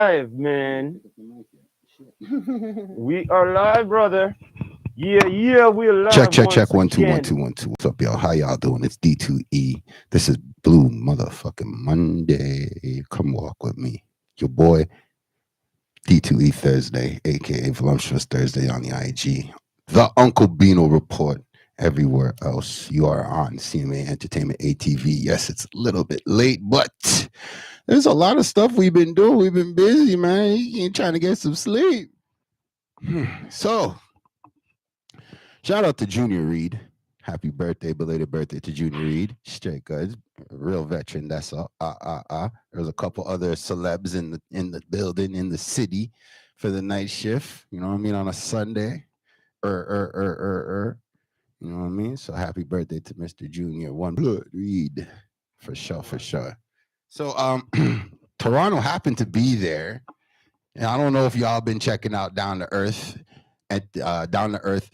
Live, man. We are live, brother. Yeah, yeah, we're Check, live check, check. once One, two, one, again. two, 1, 2. What's up, y'all? How y'all doing? It's D2E. This is Blue Motherfucking Monday. Come walk with me. Your boy, D2E Thursday, aka Voluptuous Thursday on the IG. The Uncle Beano Report. Everywhere else, you are on CMA Entertainment ATV. Yes, it's a little bit late, but there's a lot of stuff we've been doing. We've been busy, man. You ain't trying to get some sleep. So, shout out to Junior Reed. Happy birthday, belated birthday to Junior Reed. Straight goods, real veteran. That's all. There's a couple other celebs in the building in the city for the night shift. You know what I mean on a Sunday. You know what I mean. So happy birthday to Mr. Junior One Blood Reed, for sure, for sure. So Toronto happened to be there, and I don't know if y'all been checking out Down to Earth at Down to Earth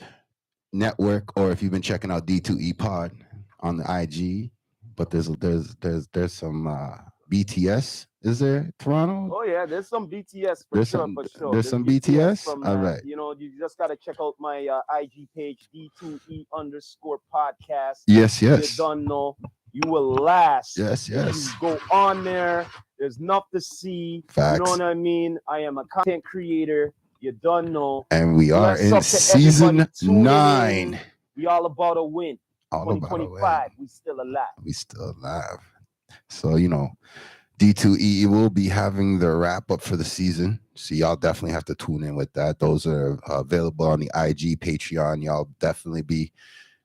Network, or if you've been checking out D2E Pod on the IG, but there's some BTS. Is there Toronto? Oh yeah, there's some BTS for There's sure, some for sure. there's There's some BTS BTS. from All right. you just gotta check out my IG page D2E _podcast. Yes, You yes, don't know, you will last. yes, If you yes. go on there, there's enough to see. You know Facts. what I mean? I am a content creator. You don't know. And we are Bless in up to everybody season tuning 9. in. We all about a win. All about a win. 2025, we still alive. We still alive. So D2E will be having the wrap up for the season. So y'all definitely have to tune in with that. Those are available on the IG, Patreon. Y'all definitely be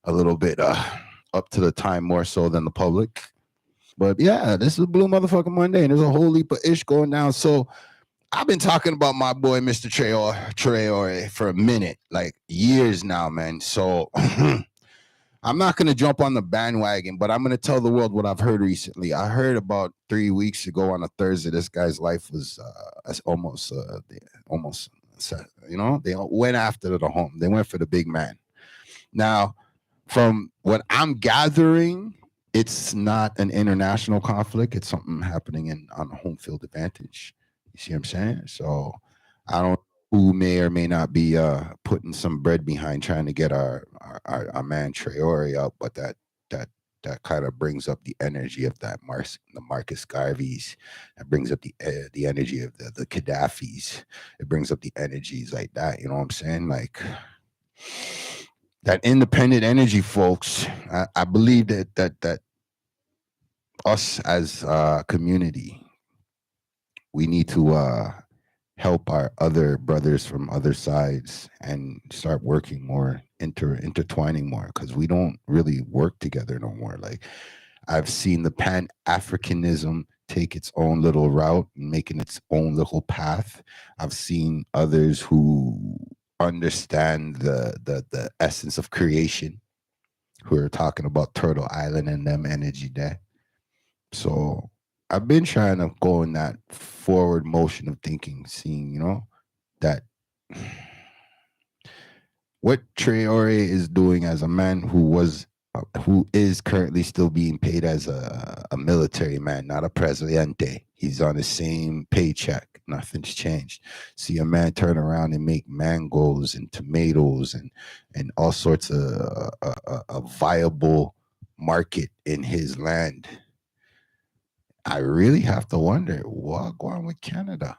a little bit up to the time more so than the public. But yeah, this is Blue Motherfucking Monday, and there's a whole heap of ish going down. So I've been talking about my boy Mr. Traore for a minute, like years now, man. So I'm not going to jump on the bandwagon, but I'm going to tell the world what I've heard recently. I heard about 3 weeks ago on a Thursday, this guy's life was almost, they went after the home. They went for the big man. Now, from what I'm gathering, it's not an international conflict. It's something happening on the home field advantage. You see what I'm saying? So I don't know who may or may not be putting some bread behind trying to get our man Traore up, but that that kind of brings up the energy of the Marcus Garveys. It brings up the energy of the Gaddafis. It brings up the energies like that. You know what I'm saying? Like that independent energy, folks. I believe that us as a community, we need to help our other brothers from other sides and start working more, intertwining more, because we don't really work together no more. Like I've seen the Pan Africanism take its own little route and making its own little path. I've seen others who understand the essence of creation, who are talking about Turtle Island and them energy there. So I've been trying to go in that forward motion of thinking, seeing, that what Traore is doing as a man who is currently still being paid as a military man, not a presidente. He's on the same paycheck. Nothing's changed. See a man turn around and make mangoes and tomatoes and all sorts of a viable market in his land. I really have to wonder what going on with Canada.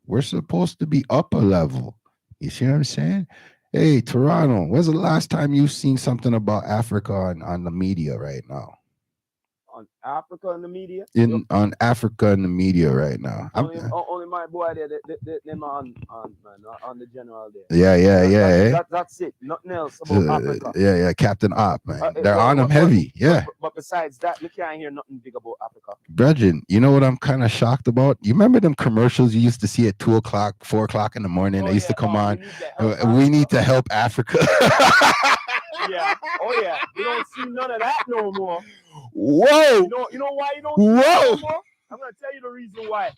We're supposed to be upper level. You see what I'm saying? Hey, Toronto, when's the last time you've seen something about Africa on the media right now? On Africa in the media. Yep. On Africa in the media right now. Only my boy there, them on the general there. Yeah, yeah, yeah. That's it. Nothing else about Africa. Yeah, Captain Op, man. They're Well, on him heavy. Yeah. But besides that, we can't hear nothing big about Africa. Brethren, you know what I'm kind of shocked about? You remember them commercials you used to see at 2 o'clock, 4 o'clock in the morning? They used to come on. We need to help Africa. Yeah. Oh yeah. We don't see none of that no more. Whoa. You know why you don't see that no more? I'm gonna tell you the reason why.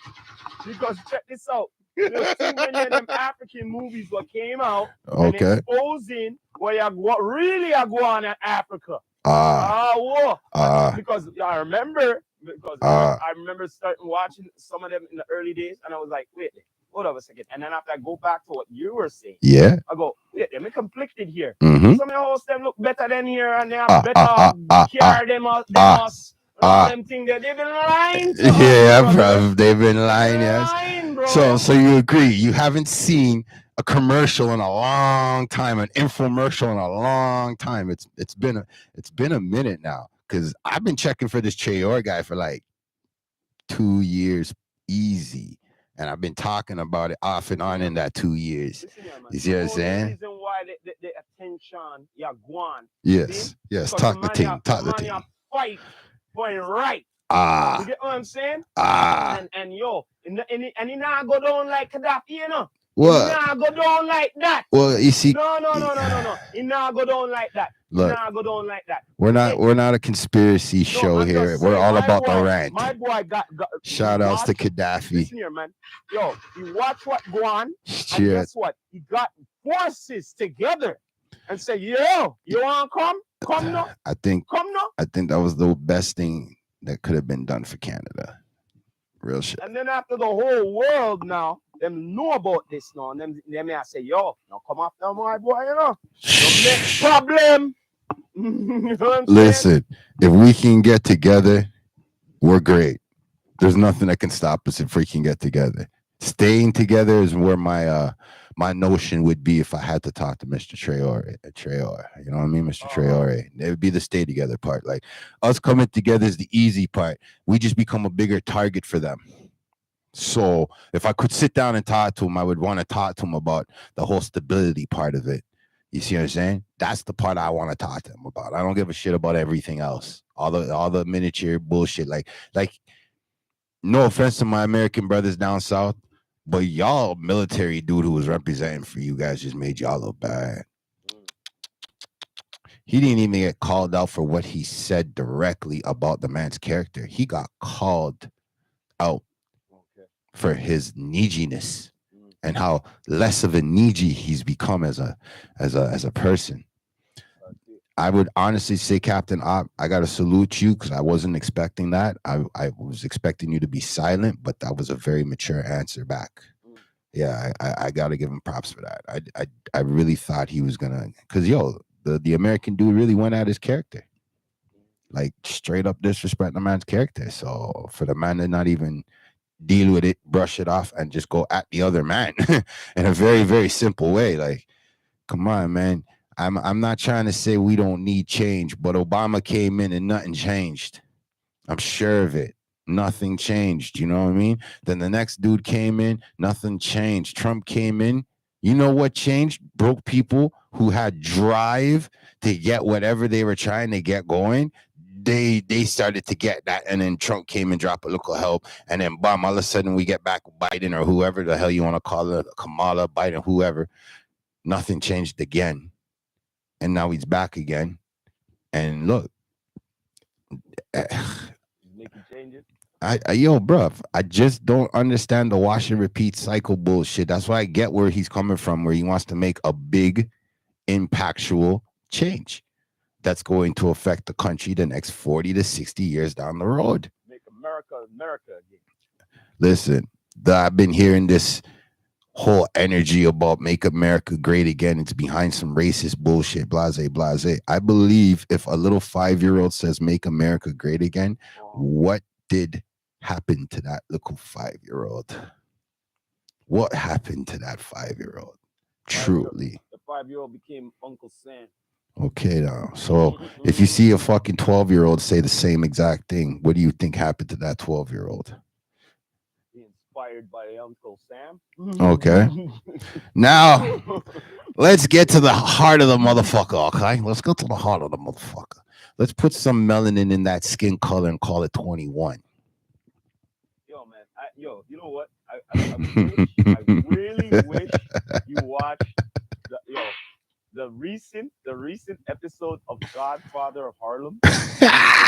Because check this out. There's too many of them African movies what came out and exposing what really are going on in Africa. Because I remember because I remember starting watching some of them in the early days, and I was like, wait, hold on a second. And then after I go back to what you were saying, I go, wait, they're conflicted here. Some of the hosts them look better than here, and they have better care than us. All them things that they've been lying to us, bro, they've been lying, lying, bro. So you agree? You haven't seen a commercial in a long time, an infomercial in a long time. It's been a minute now, because I've been checking for this Traore guy for like 2 years easy, and I've been talking about it off and on in that 2 years. You see what I'm saying? The reason why the attention, go on. Yes, talk the team, fight for it right. You get what I'm saying? And yo, and he not go down like Gaddafi, you know. Well, he not go down like that. Well, you see, no. He not go down like that. Look, not go down like that. We're not a conspiracy show here. We're all about the rant. My boy got shout outs to Gaddafi. Listen here, man. Yo, you watch what go on, and guess what? He got forces together and say, yo, you want to come? Come now. I think that was the best thing that could have been done for Canada. Real shit. And then after the whole world now, them know about this now, and them may say, yo, now come after my boy, you know. No next problem. You know Listen, if we can get together, we're great. There's nothing that can stop us if we can get together. Staying together is where my my notion would be if I had to talk to Mr. Traore. You know what I mean? Mr. Traore. It would be the stay together part. Like, us coming together is the easy part. We just become a bigger target for them. So if I could sit down and talk to him, I would want to talk to him about the whole stability part of it. You see what I'm saying? That's the part I want to talk to him about. I don't give a shit about everything else. All the miniature bullshit. Like, no offense to my American brothers down south, but y'all military dude who was representing for you guys just made y'all look bad. He didn't even get called out for what he said directly about the man's character. He got called out for his neediness and how less of a needy he's become as a person. I would honestly say, Captain Op, I gotta salute you, because I wasn't expecting that. I was expecting you to be silent, but that was a very mature answer back. Yeah, I gotta give him props for that. I really thought he was gonna, because the American dude really went at his character, like straight up disrespect the man's character. So for the man to not even deal with it, brush it off, and just go at the other man in a very, very simple way, like, come on, man. I'm not trying to say we don't need change, but Obama came in and nothing changed. I'm sure of it. Nothing changed. You know what I mean? Then the next dude came in, nothing changed. Trump came in. You know what changed? Broke people who had drive to get whatever they were trying to get going. They started to get that, and then Trump came and dropped a little help, and then bam, all of a sudden we get back Biden or whoever the hell you want to call it, Kamala, Biden, whoever. Nothing changed again. And now he's back again. And look, making changes. Bro, I just don't understand the wash and repeat cycle bullshit. That's why I get where he's coming from, where he wants to make a big, impactful change that's going to affect the country the next 40 to 60 years down the road. Make America again. Listen, I've been hearing this whole energy about make America great again. It's behind some racist bullshit, blase. I believe if a little 5-year-old says make America great again, what did happen to that little 5-year-old? What happened to that 5-year-old? Truly. The 5-year-old became Uncle Sam. Okay, now. So if you see a fucking 12-year-old say the same exact thing, what do you think happened to that 12-year-old? Inspired by Uncle Sam. Okay. Now, let's get to the heart of the motherfucker, okay? Let's go to the heart of the motherfucker. Let's put some melanin in that skin color and call it 21. Yo, man. You know what? I really wish you watched the recent episode of Godfather of Harlem.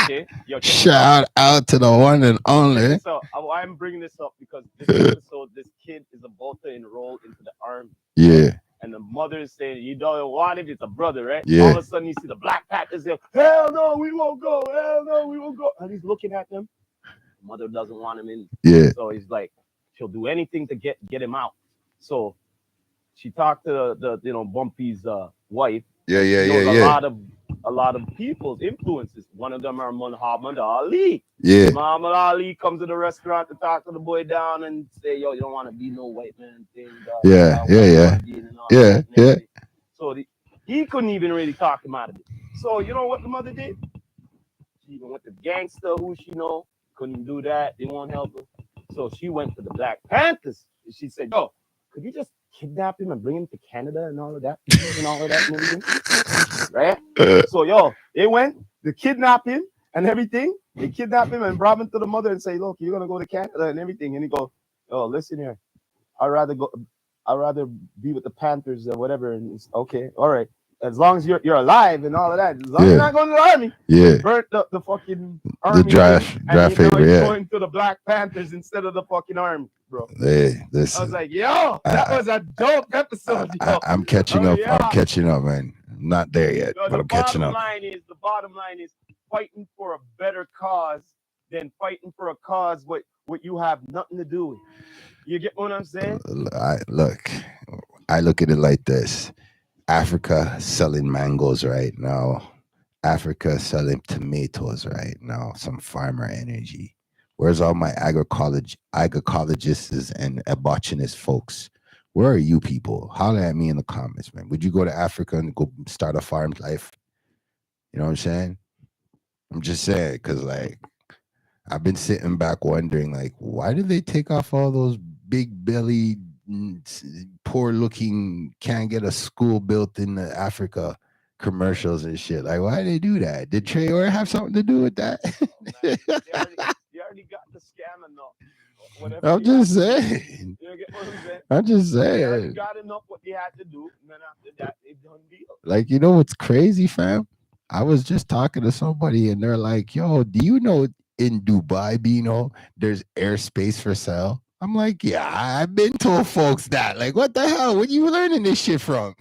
Okay, shout out to the one and only. So I'm bringing this up because this episode, this kid is about to enroll into the army. Yeah. And the mother is saying, "You don't want it. It's a brother, right?" Yeah. All of a sudden, you see the Black Panthers say, "Hell no, we won't go. Hell no, we won't go." And he's looking at them. Mother doesn't want him in. Yeah. So he's like, she'll do anything to get him out. So she talked to the Bumpy's wife. Yeah. A lot of people's influences. One of them are Muhammad Ali. Yeah. Muhammad Ali comes to the restaurant to talk to the boy down and say, yo, you don't want to be no white man thing. Yeah. So he couldn't even really talk him out of it. So you know what the mother did? She even went to gangster who she know. Couldn't do that. They won't help her. So she went to the Black Panthers. She said, yo, could you just kidnap him and bring him to Canada and all of that and all of that and everything? Right? So yo, they went to kidnap him and everything. They kidnap him and brought him to the mother and say, look, you're gonna go to Canada and everything. And he go, oh, listen here, I'd rather be with the Panthers or whatever. And it's okay, all right. As long as you're alive and all of that, as long as you're not going to the army, burnt the fucking army, the draft favorite, going to the Black Panthers instead of the fucking army, bro. Hey, I was like, yo, that was a dope episode. I'm catching up. Yeah. I'm catching up, man. I'm not there yet, but I'm catching up. The bottom line is fighting for a better cause than fighting for a cause what you have nothing to do with. You get what I'm saying? I look at it like this. Africa selling mangoes right now. Africa selling tomatoes right now. Some farmer energy. Where's all my agroecologists and botanist folks? Where are you people? Holler at me in the comments, man. Would you go to Africa and go start a farm life? You know what I'm saying? I'm just saying, because like I've been sitting back wondering, like, why did they take off all those big belly, poor looking, can't get a school built in Africa commercials and shit? Like, why did they do that? Did Traore have something to do with that? They already got the scam enough. I'm just saying. You get what I'm saying? I'm just saying. They already got enough what they had to do, and then after that, they done deal. Like, you know what's crazy, fam? I was just talking to somebody, and they're like, yo, do you know in Dubai, Bino, there's airspace for sale? I'm like, yeah, I've been told folks that. Like, what the hell? Where you learning this shit from?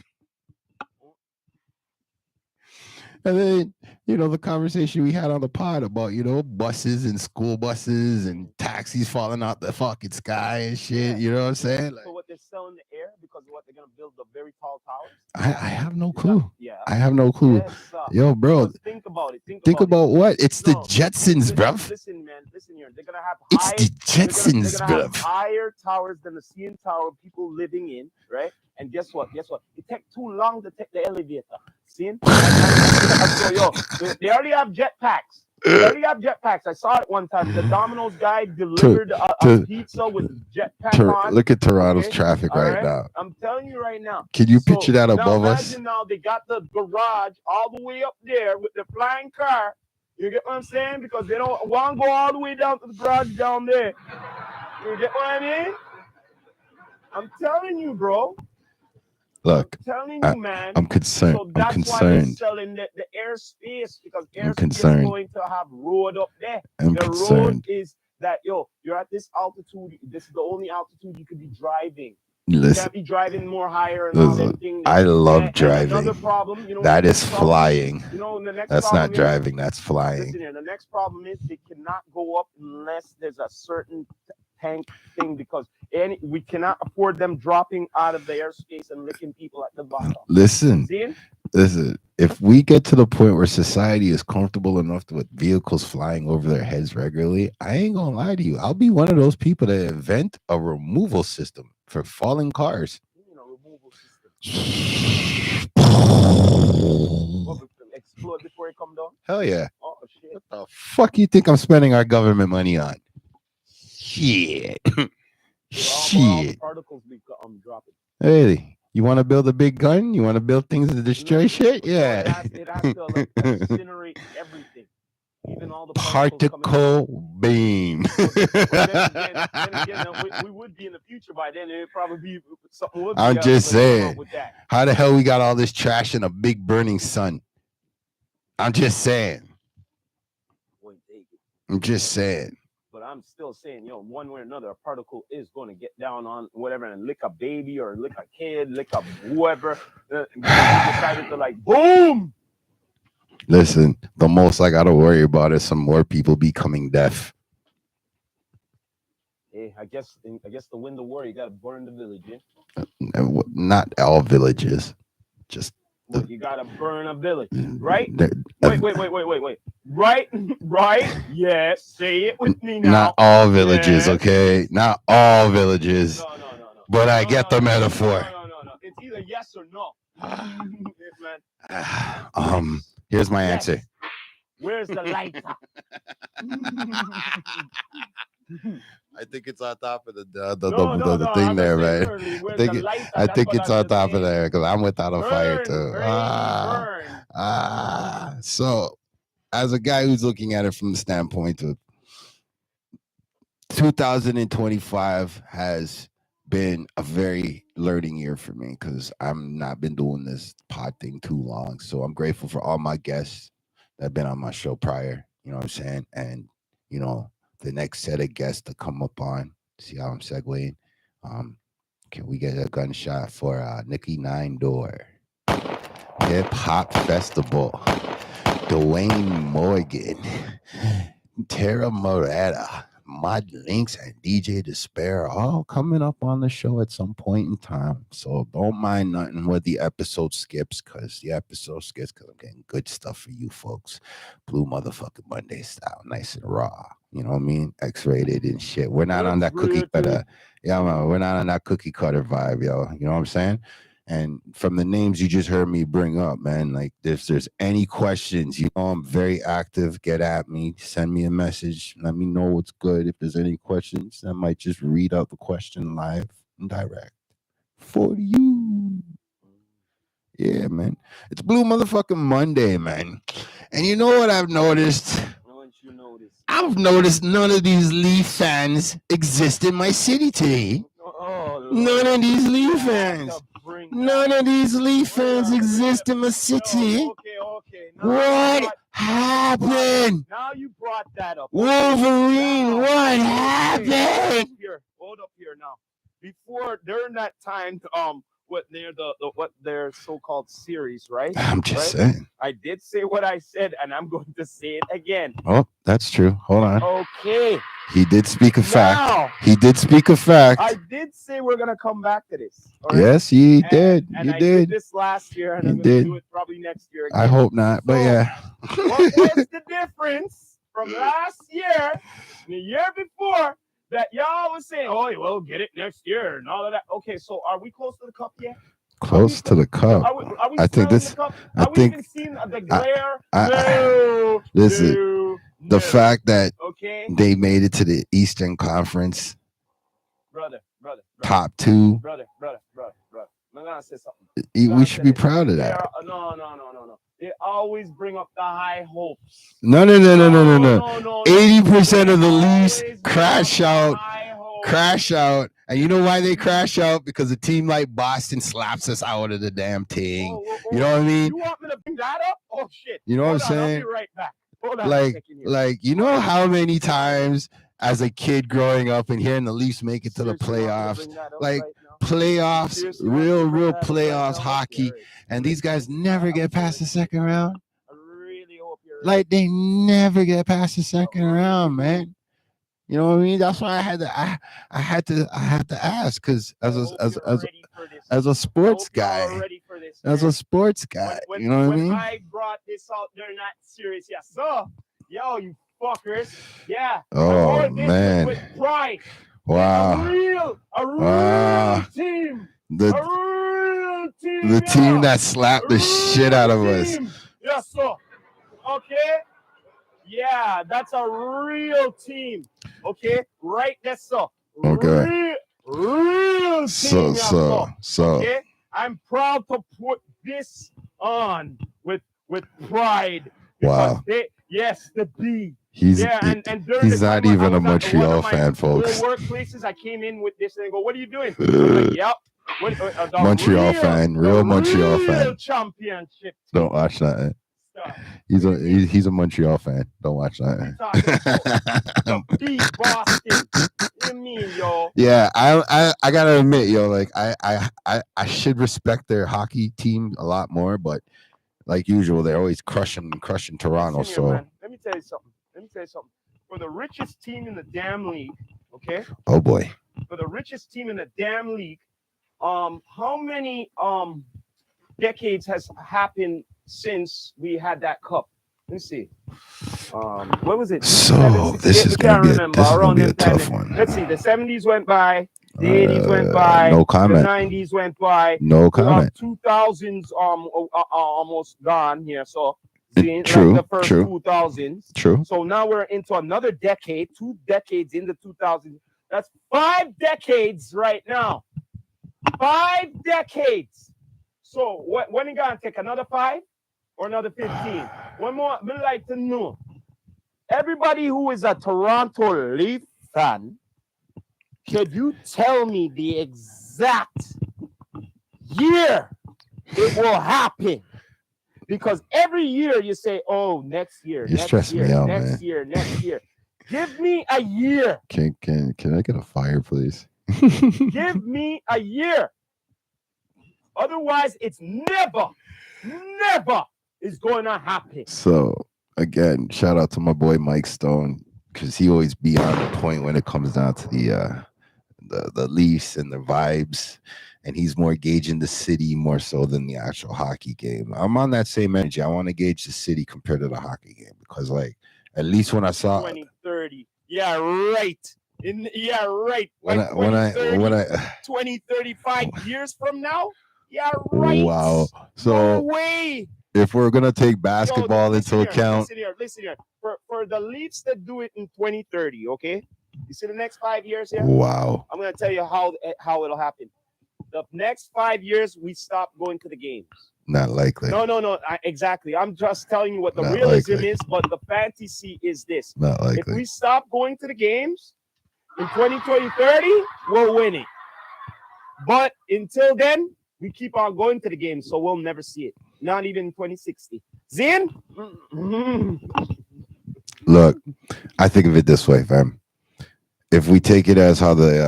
And then, you know, the conversation we had on the pod about, you know, buses and school buses and taxis falling out the fucking sky and shit. You know what I'm saying? Like, so what they're selling the air because of what they're going to build the very tall towers? I have no clue. I have no clue. Yes, yo, bro. Think about it. Think about what? It's the Jetsons, bruv. Listen, man. Listen here. They're going to have it's the Jetsons, bruv. Higher towers than the CN Tower people living in, right? And guess what? It takes too long to take the elevator. See? So, yo, they already have jetpacks. I saw it one time. The Domino's guy delivered a pizza with jetpack on. Look at Toronto's traffic right now. I'm telling you right now. Can you picture that above us? Now they got the garage all the way up there with the flying car. You get what I'm saying? Because they don't want to go all the way down to the garage down there. You get what I mean? I'm telling you, bro. Look, man. I'm concerned. So that's why they're selling the airspace, because airspace is going to have road up there. Road is that, yo, you're at this altitude. This is the only altitude you could be driving. You can't be driving more higher and all that thing. I love driving. Another problem, you know, that is flying. You know, the next that's not driving. That's flying. Listen here, the next problem is they cannot go up unless there's a certain tank thing, because we cannot afford them dropping out of the airspace and licking people at the bottom. Listen, if we get to the point where society is comfortable enough with vehicles flying over their heads regularly, I ain't gonna lie to you, I'll be one of those people that invent a removal system for falling cars. Removal system. Explode before it come down? Hell yeah. Oh shit. What the fuck you think I'm spending our government money on? Shit. Shit. Particles dropping. Hey, you want to build a big gun? You want to build things to destroy shit? Yeah. It has to incinerate everything. Even all the particle beam. then again, we would be in the future by then. It would probably be something. I'm just saying. How the hell we got all this trash in a big burning sun? I'm just saying. I'm just saying. But I'm still saying, one way or another, a particle is going to get down on whatever and lick a baby or lick a kid, lick a whoever. Decided to boom. Listen, the most I got to worry about is some more people becoming deaf. Hey, I guess to win the war, you gotta burn the village. Yeah? Not all villages, just But you gotta burn a village, right? Wait. Right, right. Yes, say it with me now. Not all villages, yes. okay? Not all villages. No. But I get the metaphor. No. It's either yes or no. Here's my answer. Where's the lighter? I think it's on top of the thing there, man. I think it's on top of there because I'm without a fire too. So, as a guy who's looking at it from the standpoint of 2025 has been a very learning year for me because I'm not been doing this pod thing too long. So I'm grateful for all my guests that have been on my show prior. You know what I'm saying? And the next set of guests to come up on. See how I'm segueing? Can we get a gunshot for Nikki Nine Door Hip Hop Festival? Dwayne Morgan, Tara Moretta, Mod Links, and DJ Despair all coming up on the show at some point in time. So don't mind nothing with the episode skips because I'm getting good stuff for you folks. Blue motherfucking Monday style, nice and raw. You know what I mean? X-rated and shit. We're not on that cookie cutter. Yeah, man, we're not on that cookie cutter vibe, yo. You know what I'm saying? And from the names you just heard me bring up, man, like if there's any questions, I'm very active. Get at me, send me a message, let me know what's good. If there's any questions, I might just read out the question live and direct for you. Yeah, man. It's Blue motherfucking Monday, man. And you know what I've noticed? I've noticed none of these Leaf fans exist in my city today. None of these Leaf fans. None of these Leaf fans exist in my city. Okay. What happened? Now you brought that up. Wolverine, what happened? Hold up here now. During that time, what their so-called series, right? I'm just saying. I did say what I said, and I'm going to say it again. Oh, that's true. Hold on. Okay. He did speak a fact. Now, he did speak a fact. I did say we're gonna come back to this. Right? Yes, he did. And you I did this last year, and I'm gonna do it probably next year again. I hope not, but yeah. What was the difference from last year and the year before that y'all was saying, "Oh, well, get it next year" and all of that? Okay, so are we close to the cup yet? Close to the cup. Are we I think this. Cup? I think. Even seen the glare? Listen. The fact that they made it to the Eastern Conference, brother, top two, brother. I'm gonna say something. We should be proud of that. No. They always bring up the high hopes. No. 80% of the Leafs crash out. And you know why they crash out? Because a team like Boston slaps us out of the damn thing. You know what I mean? You want me to bring that up? Oh shit! You know what I'm saying? I'll be right back. Like you know how many times as a kid growing up and hearing the Leafs make it to the playoffs, playoffs, real playoffs hockey, and these guys never get past the second round. I really hope you're right. Like they never get past the second round, man. You know what I mean? That's why I had to ask because as a sports guy, you know what I mean? When I brought this out, they're not serious. Yeah, so yo, you fuckers, yeah. Oh man, with pride. Wow, a real team. The team that slapped the shit out of us. Yes, sir. Okay. Yeah, that's a real team. Okay, right there, so. Okay. Real team. So. Okay, I'm proud to put this on with pride. Wow. The D. He's not even a Montreal fan, folks. Workplaces, I came in with this and they go, "What are you doing?" Like, yep. Montreal fan, real Montreal fan. Championship. Don't watch that. He's a Montreal fan. Don't watch that. Boston. You mean, yo? Yeah, I gotta admit, yo, like I should respect their hockey team a lot more, but like usual, they're always crushing Toronto. Listen here, man. Let me tell you something. For the richest team in the damn league, Okay. Oh boy. For the richest team in the damn league. How many decades has happened since we had that cup? Let me see. What was it? So this is gonna be a tough one. Let's see. The 70s went by. The 80s went by. No comment. The 90s went by. No comment. 2000s almost gone here. So true. Like the first True. 2000s. True. So now we're into another decade. 2 decades in the 2000s. That's 5 decades right now. 5 decades. So when you gonna take another 5 or another 15? One more. I'd like to know. Everybody who is a Toronto Leaf fan, could you tell me the exact year it will happen? Because every year you say, "Oh, next year, next year, next year, next year." Give me a year. Can I get a fire, please? Give me a year. Otherwise, it's never is going to happen. So again, shout out to my boy Mike Stone, because he always be on point when it comes down to the Leafs and the vibes, and he's more gauging the city more so than the actual hockey game. I'm on that same energy. I want to gauge the city compared to the hockey game, because like at least when I saw 2030, yeah, right. Right. When like I 20, 35 years from now, yeah, right. Wow. So no way. If we're gonna take basketball into account, listen here. For the Leafs that do it in 2030, okay? You see the next 5 years here? Wow. I'm gonna tell you how it'll happen. The next 5 years, we stop going to the games. Not likely. No. Exactly. I'm just telling you what the realism is, but the fantasy is this. Not likely. If we stop going to the games in 2030, we'll win it. But until then, we keep on going to the games, so we'll never see it. Not even 2060. Zin? Look, I think of it this way, fam. If we take it as how the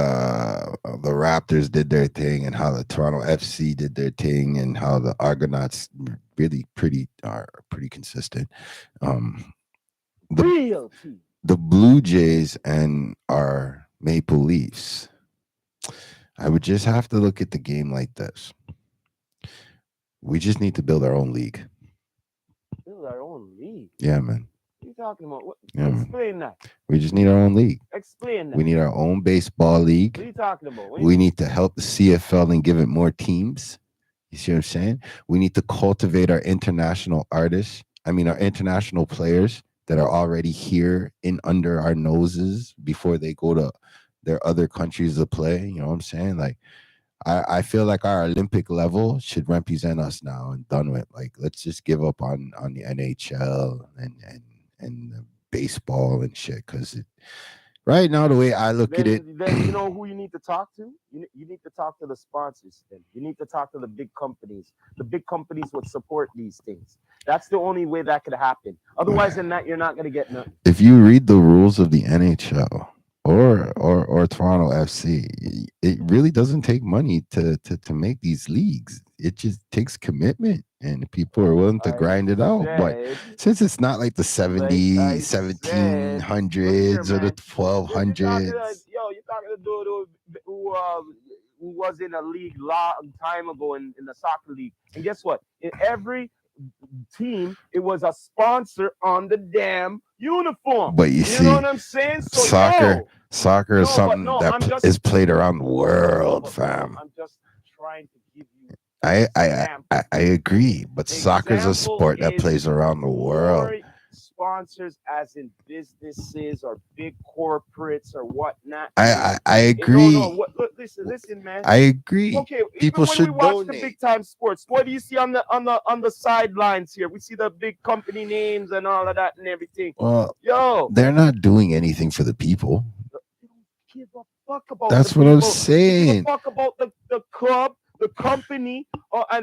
Raptors did their thing, and how the Toronto FC did their thing, and how the Argonauts really are pretty consistent, the Blue Jays and our Maple Leafs, I would just have to look at the game like this. We just need to build our own league. Build our own league? Yeah, man. What are you talking about? Explain that. We just need our own league. Explain that. We need our own baseball league. What are you talking about? We need to help the CFL and give it more teams. You see what I'm saying? We need to cultivate our international artists. Our international players that are already here in under our noses before they go to their other countries to play. You know what I'm saying? Like, I feel like our Olympic level should represent us now and done with. Like, let's just give up on the NHL and the baseball and shit, because right now the way I look at it, then you know who you need to talk to. You need to talk to the sponsors. Then you need to talk to the big companies. The big companies would support these things. That's the only way that could happen. Otherwise than that, you're not going to get nothing. If you read the rules of the NHL or Toronto FC, it really doesn't take money to make these leagues. It just takes commitment, and people are willing to grind it out. But since it's not like the 1700s or the 1200s, you're talking to dude who was in a league long time ago in the soccer league, and guess what? In every team, it was a sponsor on the damn uniform. But you see, know what I'm saying? So, soccer is something that is played around the world, fam. I'm just trying to give you. I agree, but soccer is a sport that plays around the world. Sponsors, as in businesses or big corporates or whatnot. I agree. No, listen, man. I agree. Okay, people should when we watch the big time sports, what do you see on the sidelines here? We see the big company names and all of that and everything. Well, they're not doing anything for the people. They don't give a fuck about. That's what I'm saying. They give a fuck about the club, the company,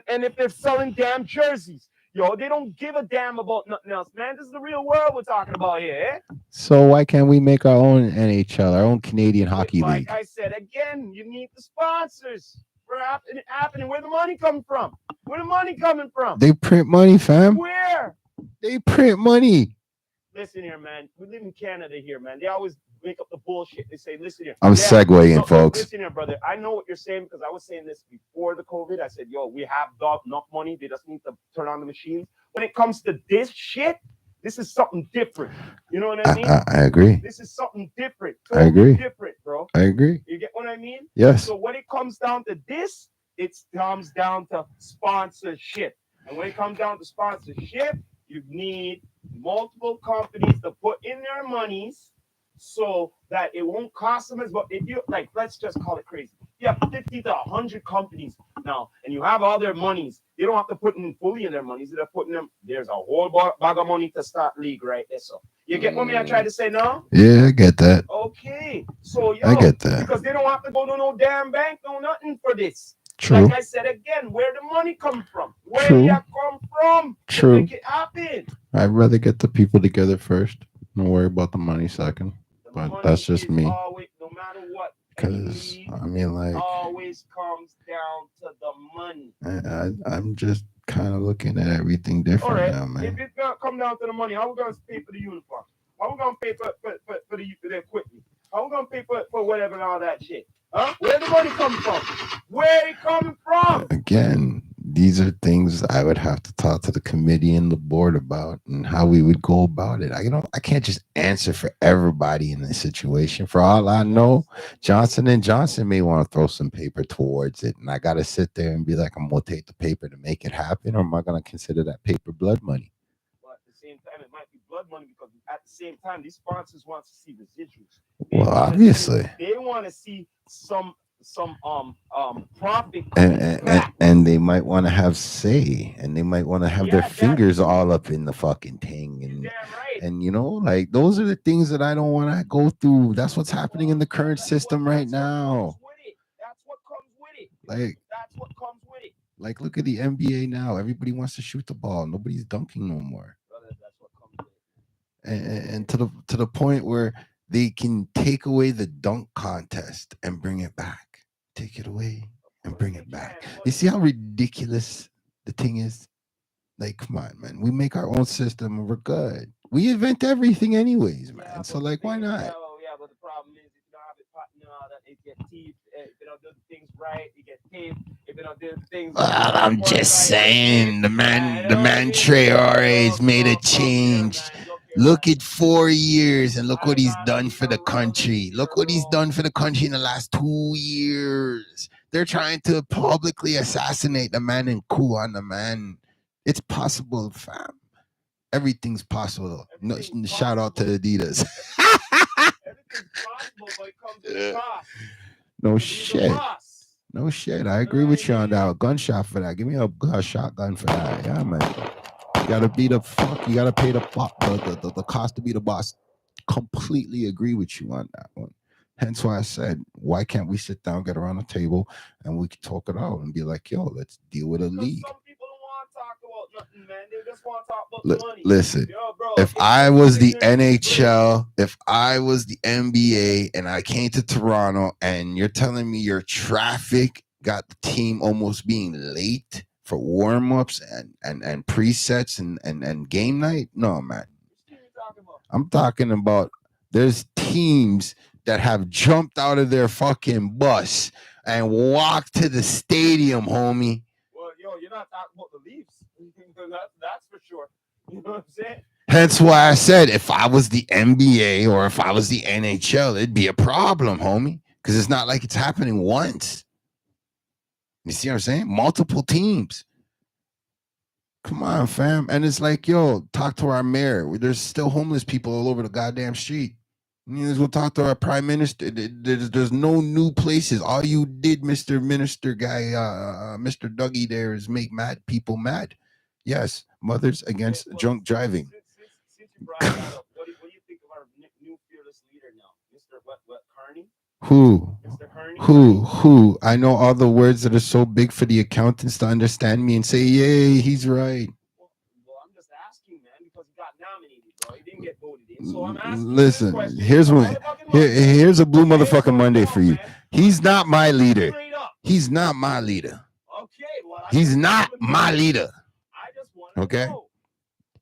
and if they're selling damn jerseys. They don't give a damn about nothing else, man. This is the real world we're talking about here, eh? So why can't we make our own NHL, our own Canadian Hockey League? Like I said, again, you need the sponsors. Where happening? Where the money coming from? Where the money coming from? They print money, fam. Where? They print money. Listen here, man. We live in Canada here, man. They always make up the bullshit. They say, listen here. I'm segueing, folks. Listen here, brother. I know what you're saying because I was saying this before the COVID. I said, yo, we have enough money. They just need to turn on the machines. When it comes to this shit, this is something different. You know what I mean? I agree. This is something different. Totally I agree. Different, bro. I agree. You get what I mean? Yes. So when it comes down to this, it comes down to sponsorship. And when it comes down to sponsorship, you need multiple companies to put in their monies so that it won't cost them as much. If you like, let's just call it crazy. You have 50 to 100 companies now, and you have all their monies. They don't have to put in fully in their monies. They're putting them. There's a whole bag of money to start league right there. So you get what I try to say now? Yeah, I get that. Okay, so I get that because they don't have to go to no damn bank, no nothing for this. True. Like I said again, where the money come from? Where True. You come from? True. To make it happen. I'd rather get the people together first. Don't worry about the money second. But that's just me. Always, no matter what. Because I mean, like, always comes down to the money. I'm just kind of looking at everything different now, man. If it's gonna come down to the money, how we gonna pay for the uniform? How we gonna pay for the equipment? How we gonna pay for whatever and all that shit? Huh? Where the money come from? Where it coming from? Again, these are things I would have to talk to the committee and the board about and how we would go about it. I can't just answer for everybody in this situation. For all I know, Johnson & Johnson may want to throw some paper towards it. And I got to sit there and be like, I'm going to take the paper to make it happen, or am I going to consider that paper blood money? But at the same time, it might be blood money because at the same time, these sponsors want to see residuals. Well, obviously. They want to see some profit, and they might want to have say, and they might want to have their fingers all up in the fucking thing, and right. And you know, like, those are the things that I don't want to go through. That's what's happening in the current system right now. That's what comes with it. Like, that's what comes with it. Like, look at the NBA now. Everybody wants to shoot the ball. Nobody's dunking no more. Brother, that's what comes with it. And to the point where they can take away the dunk contest and bring it back. Take it away and bring it back. You see how ridiculous the thing is? Like, come on, man. We make our own system and we're good. We invent everything anyways, man. Yeah, so, like, why not? Yeah, but the problem is if you don't have it that it gets teeth. If you don't do the things right, you get teeth. If you don't do the things I'm just saying, the man Traore's made a change. Look at 4 years and look what he's done for the country. Look what he's done for the country in the last 2 years. They're trying to publicly assassinate the man and coup on the man. It's possible, fam. Everything's possible. No, shout out to Adidas. No shit. No shit. I agree with you on that. Gunshot for that. Give me a shotgun for that. Yeah, man. You gotta be the fuck. You gotta pay the cost to be the boss. Completely agree with you on that one. Hence why I said, why can't we sit down, get around the table, and we can talk it out and be like, yo, let's deal with a league. Some people don't want to talk about nothing, man. They just want to talk about the money. Listen, yo, bro, if I was the NHL, if I was the NBA, and I came to Toronto, and you're telling me your traffic got the team almost being late for warm-ups and presets and game night, no, man. I'm talking about there's teams that have jumped out of their fucking bus and walked to the stadium, homie. Well, yo, you're not talking about the Leafs. That's for sure. You know what I'm saying? Hence why I said if I was the NBA or if I was the NHL, it'd be a problem, homie. Because it's not like it's happening once. You see what I'm saying? Multiple teams. Come on, fam. And it's like, yo, talk to our mayor. There's still homeless people all over the goddamn street. You go talk to our prime minister. There's no new places. All you did, Mr. Minister guy, Mr. Dougie there, is make mad people mad. Yes, mothers against drunk driving. Since you brought that up, what do you think of our new fearless leader now? Mr. What Kearney? Who? Mr. Kearney? Who? I know all the words that are so big for the accountants to understand me and say, yay, he's right. Well, I'm just asking, man, because he got nominated, bro. He didn't get voted in. So I'm asking. Listen, here's a blue motherfucking Monday for you. He's not my leader. He's not my leader. Okay, well, he's not my leader. I just want to know.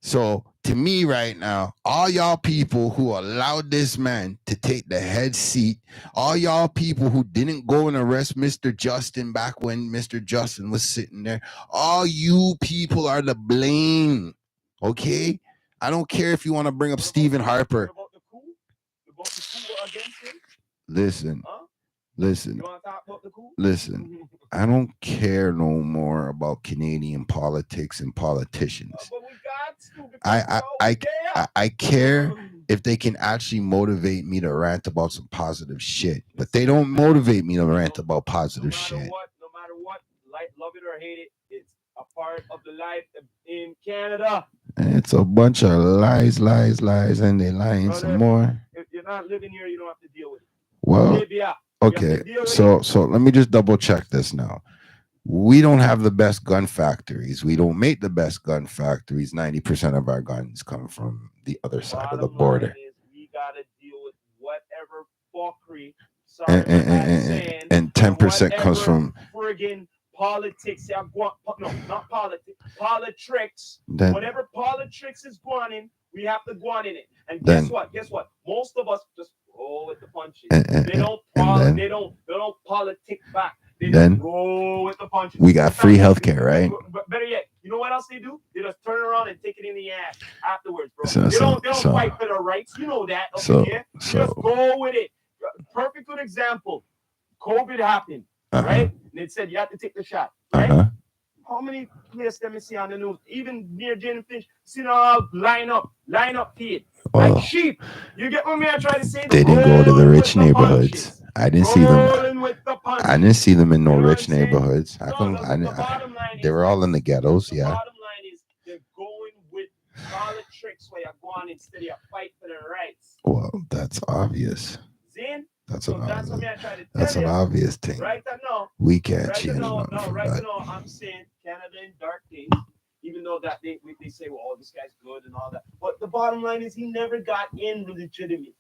So to me right now, all y'all people who allowed this man to take the head seat, all y'all people who didn't go and arrest Mr. Justin back when Mr. Justin was sitting there, all you people are to blame. Okay? I don't care if you want to bring up Stephen Harper. Listen. Listen, I don't care no more about Canadian politics and politicians. I care if they can actually motivate me to rant about some positive shit, but they don't motivate me to rant about positive shit. No matter what, love it or hate it, it's a part of the life in Canada. And it's a bunch of lies, and they're lying some more. If you're not living here, you don't have to deal with it. Well. Okay, so let me just double check this now. We don't have the best gun factories. We don't make the best gun factories. 90% of our guns come from the other side of the border. We gotta deal with whatever fuckery. And 10% comes from friggin' politics. No, not politics. Politics. Whatever politics is going in, we have to go on in it. And guess what? Most of us just roll with the punches. They don't politic back. They just roll with the punches. We got free healthcare, right? But better yet, you know what else they do? They just turn around and take it in the ass afterwards, bro. They don't fight for their rights. You know that. Okay? Just go with it. Perfect good example. COVID happened, right? And they said you have to take the shot, right? How many players let me see on the news? Even near Jane Finch, see now line up feed. Like sheep. You get what I try to say? They didn't go to the rich neighborhoods. I didn't see them. I didn't see them in no rich neighborhoods. They were all in the ghettos, yeah. The bottom line is they're going with politics where you're going instead of fight for their rights. Well, that's obvious. Zin? That's an obvious thing. Right now, we can't change nothing from that. Now, I'm saying Canada in dark days, even though that they say, well, this guy's good and all that. But the bottom line is he never got in legitimately.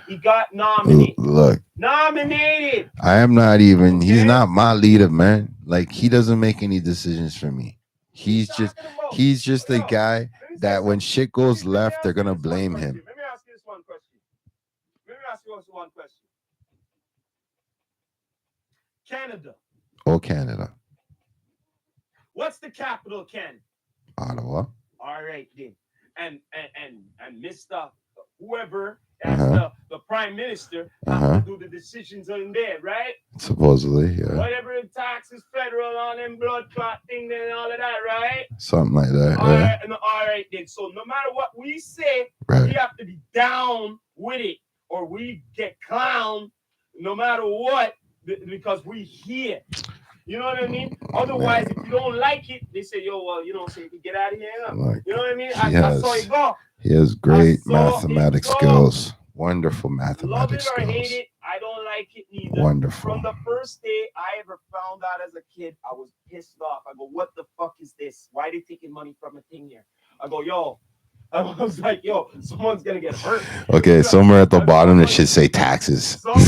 He got nominated. Look. Nominated. I am not even, he's not my leader, man. Like, he doesn't make any decisions for me. He's just the guy that when shit goes left, they're going to blame him. Let me ask you this one question. Canada. Oh, Canada. What's the capital of Canada? Ottawa. All right, then. And Mr. Whoever, that's the prime minister, has to do the decisions in there, right? Supposedly, yeah. Whatever the taxes, federal on them blood clot thing and all of that, right? Something like that. All right, then. So no matter what we say, we have to be down with it, or we get clowned no matter what. Because we here. You know what I mean? Otherwise, if you don't like it, they say, yo, well, you know, so you can get out of here. You know what I mean? I saw it go. He has great mathematics skills. Wonderful mathematics skills. Love it or hate it, I don't like it neither. Wonderful. From the first day I ever found out as a kid, I was pissed off. I go, what the fuck is this? Why are they taking money from a thing here? I go, yo. I was like, yo, someone's going to get hurt. Okay, somewhere at the bottom it should say taxes. Someone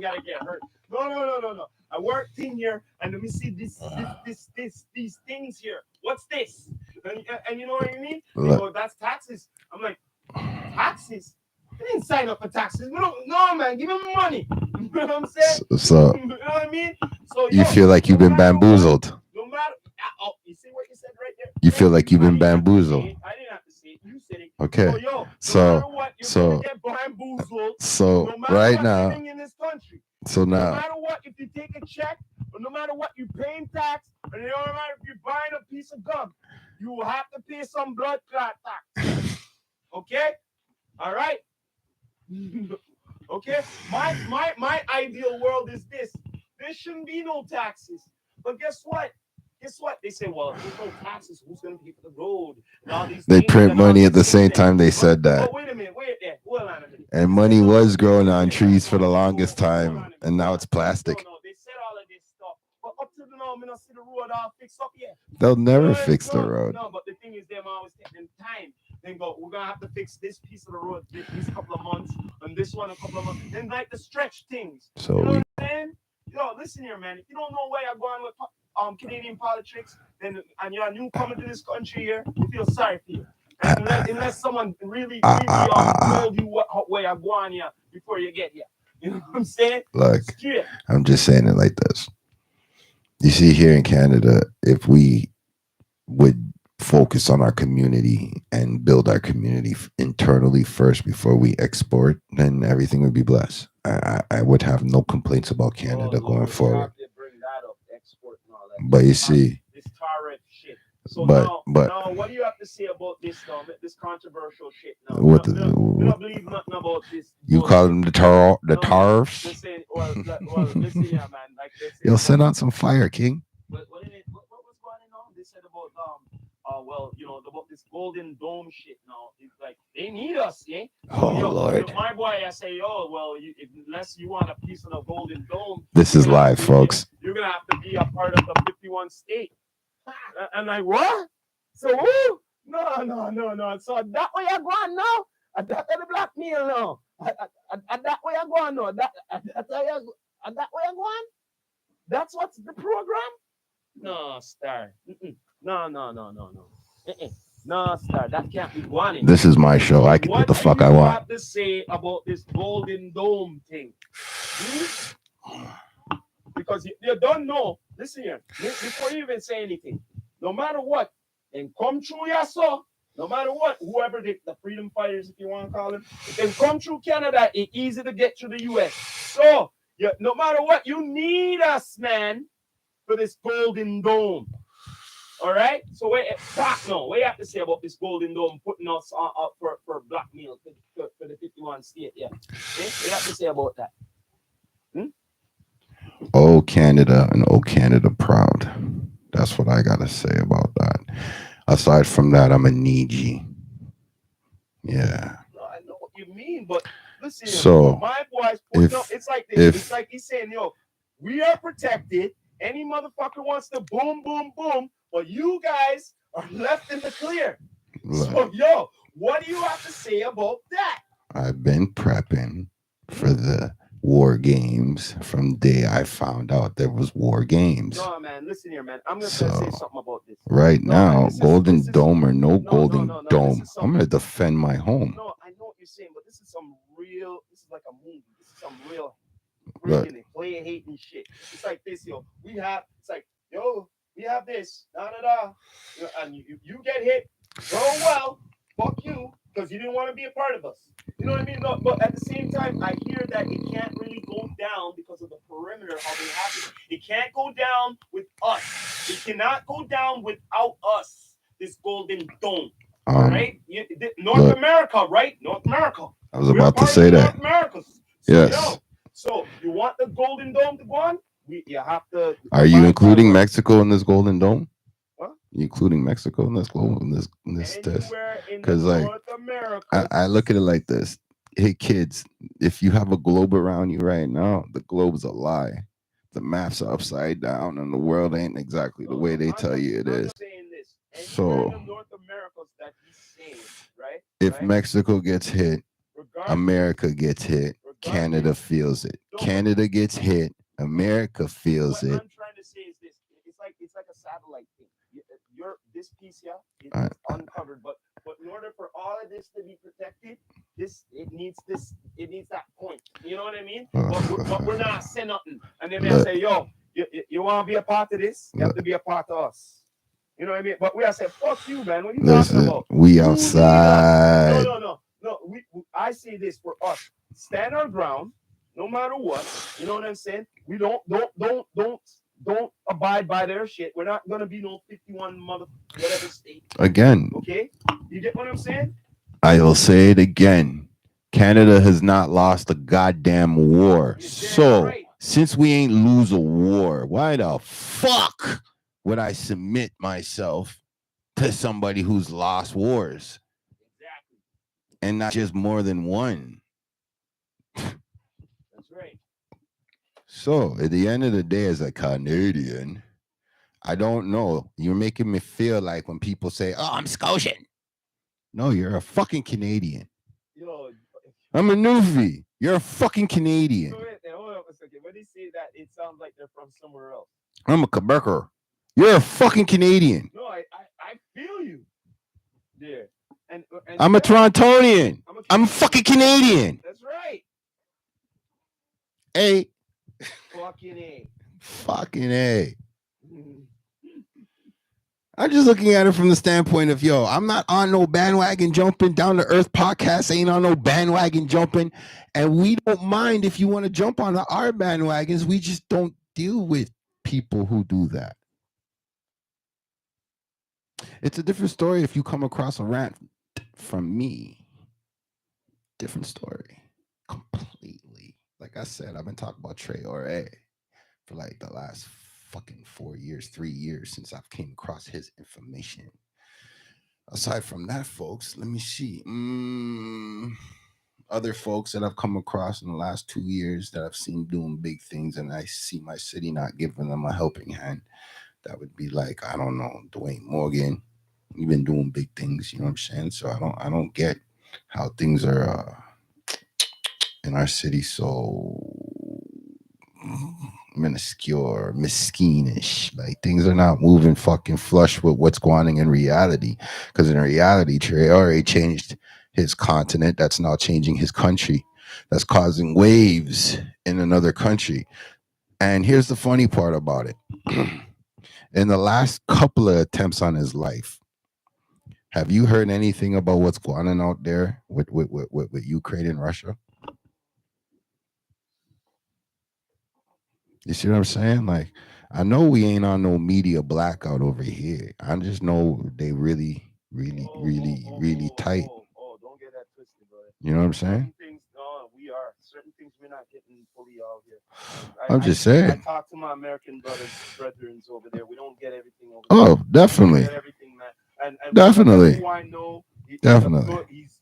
got to get hurt. No. I worked in here, and let me see these things here. What's this? And you know what I mean? They go, that's taxes. I'm like, taxes? I didn't sign up for taxes. No, man, give me money. You know what I'm saying? So you know what I mean? So you feel like you've been bamboozled. No matter. Oh, you see what you said right there? You feel like you've been bamboozled. I didn't have to say it. You said it. Okay. So right now. So now. No matter what, if you take a check, or no matter what, you paying tax, and no matter if you're buying a piece of gum, you will have to pay some blood clot tax. Okay? All right? Okay? My ideal world is this. There shouldn't be no taxes. But guess what? They say, well, if there's no taxes, who's going to pay for the road? And all these they print money at the same time they said that. But wait a minute, hold on a minute. And money was growing on trees for the longest time, and now it's plastic. No, they said all of this stuff. But up to now, I don't see the road all fixed up yet. They'll never fix the road. No, but the thing is, them always taking time. Then go, we're going to have to fix this piece of the road this couple of months, and this one a couple of months. Then like the stretch things. So you know what I'm saying? Yo, listen here, man. If you don't know where you're going with Canadian politics, then and you're a newcomer to this country here, you feel sorry for you. Unless someone really told you where you're going here before you get here. You know what I'm saying? Look, I'm just saying it like this. You see, here in Canada, if we would focus on our community and build our community internally first before we export, then everything would be blessed. I would have no complaints about Canada going forward. But you see, this tariff shit. So now, what do you have to say about this now? This controversial shit now. What we don't believe nothing about this. You call them the tariffs? Listen, listen here, man. Like, you'll send out some fire, King. What was going on? They said about about this Golden Dome shit now. It's like they need us, eh? Lord. My boy, I say, unless you want a piece of the Golden Dome. This is live, folks. You're gonna have to be a part of the 51 state. And like, what? So no. So that way you're going now? That the blackmail now. That way you're going now. That way you're going? That's what's the program? No, Star. No. No, Star. That can't be going. This is my show. I can do the fuck I want. What do you have to say about this Golden Dome thing? Because you don't know. Listen here. Before you even say anything, no matter what, and come through your so, no matter what, whoever the freedom fighters, if you want to call them, and come through Canada, it's easy to get through the US. So, no matter what, you need us, man, for this Golden Dome. All right? So, what you have to say about this Golden Dome putting us up for blackmail for the 51 state? Yeah. Okay? What you have to say about that? Oh, Canada and oh, Canada proud. That's what I got to say about that. Aside from that, I'm a needy. Yeah. No, I know what you mean, but listen, so my boys, it's like this. It's like he's saying, we are protected. Any motherfucker wants to boom, boom, boom, but you guys are left in the clear. Look. So, what do you have to say about that? I've been prepping for the war games from the day I found out there was war games. No, man, listen here, man. I'm going to say something about this. Right now, Golden Dome or no Golden Dome, I'm going to defend my home. No, I know what you're saying, but this is like a movie. This is some real freaking play hating shit. It's like this, we have this, and you get hit, well, fuck you, because you didn't want to be a part of us. You know what I mean? No, but at the same time, I hear that it can't really go down because of the perimeter of it happening. It can't go down with us. It cannot go down without us. This Golden Dome, right? North America, right? North America. I was about to say that. North America. So, yes. So you want the Golden Dome to go on? You have to. Are you including Mexico in this Golden Dome? You including Mexico in this test? Because like I look at it like this. Hey kids, if you have a globe around you right now, the globe's a lie. The maps are upside down and the world ain't exactly the way they tell you it is. So if Mexico gets hit, America gets hit, Canada feels it. Canada gets hit, America feels it. What I'm trying to say is this. It's like a satellite thing. This piece here is uncovered, but in order for all of this to be protected, it needs that point. You know what I mean? But we're not saying nothing. And then they say, you want to be a part of this? You have to be a part of us. You know what I mean? But we are saying, fuck you, man. What are you talking about? We outside. No. I say this for us. Stand our ground, no matter what. You know what I'm saying? We don't abide by their shit. We're not gonna be no 51 whatever state. Again. Okay? You get what I'm saying? I will say it again. Canada has not lost a goddamn war. So since we ain't lose a war, why the fuck would I submit myself to somebody who's lost wars? Exactly. And not just more than one. That's right. So at the end of the day, as a Canadian, I don't know. You're making me feel like when people say, "Oh, I'm Scotian." No, you're a fucking Canadian. I'm a Newfie. You're a fucking Canadian. So wait, hold up a second. When they say that, it sounds like they're from somewhere else. I'm a Quebecer. You're a fucking Canadian. No, I feel you. There. And I'm a Torontonian. I'm a fucking Canadian. That's right. A. Fucking A. Fucking A. I'm just looking at it from the standpoint of, yo, I'm not on no bandwagon jumping. Down to Earth podcast ain't on no bandwagon jumping. And we don't mind if you want to jump on our bandwagons. We just don't deal with people who do that. It's a different story if you come across a rant from me. Different story. Completely. Like I said, I've been talking about Traore for like the last fucking 4 years, 3 years since I've came across his information. Aside from that, folks, let me see. Other folks that I've come across in the last 2 years that I've seen doing big things, and I see my city not giving them a helping hand. That would be like, I don't know, Dwayne Morgan. You've been doing big things, you know what I'm saying? So I don't get how things are in our city so minuscule, mesquinish. Like things are not moving fucking flush with what's going on in reality. Because in reality, Traore changed his continent. That's now changing his country. That's causing waves in another country. And here's the funny part about it. In the last couple of attempts on his life, have you heard anything about what's going on out there with Ukraine and Russia? You see what I'm saying? Like, I know we ain't on no media blackout over here. I just know they really tight. Don't get that twisted, brother. You know what I'm saying? Certain things, we are. Certain things we're not getting fully out here. I'm just saying. I talk to my American brethren over there. We don't get everything over there. Oh, definitely. We don't get everything, man. And definitely. Who I know, definitely. He's